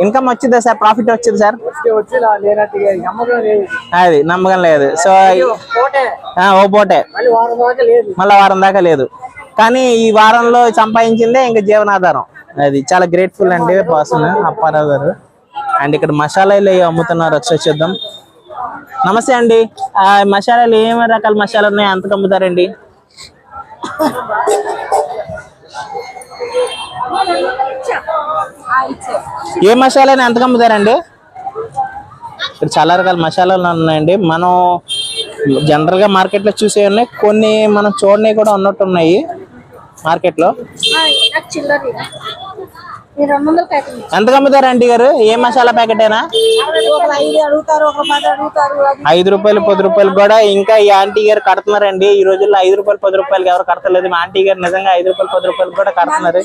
Income వచ్చిందా sir? Profit వచ్చింది sir? అది నమ్మకం లేదు. సో ఓ పోటే మళ్ళీ వారం దాకా లేదు. కానీ ఈ వారంలో సంపాదించిందే ఇంకా జీవనాధారం. అది చాలా గ్రేట్ఫుల్ అండి పర్సన్ అప్పారావు గారు. అండ్ ఇక్కడ మసాలాలు అమ్ముతున్నారు, ఒకసారి చూద్దాం. నమస్తే అండి. మసాలాలు ఏమి రకాల మసాలా ఉన్నాయి, ఎంతకు అమ్ముతారండి? ఏ మసాలా ఎంతకు అమ్ముతారండి? ఇక్కడ చాలా రకాల మసాలాలు ఉన్నాయండి. మనం జనరల్ గా మార్కెట్ లో చూసే ఉన్నాయి, కొన్ని మనం చూడని కూడా ఉన్నట్టు ఉన్నాయి మార్కెట్ లో. ఎంతకు అమ్ముతారు ఆంటీ గారు? ఏ మసాలా ప్యాకెట్ అయినా? 5 రూపాయలు 10 రూపాయలు కూడా ఇంకా ఈ ఆంటీ గారు కడుతున్నారండి. ఈ రోజుల్లో 5 రూపాయలు 10 రూపాయలకి ఎవరు కడతలేదు. మా ఆంటీ గారు నిజంగా 5 రూపాయలు 10 రూపాయలు కూడా కడుతున్నారు.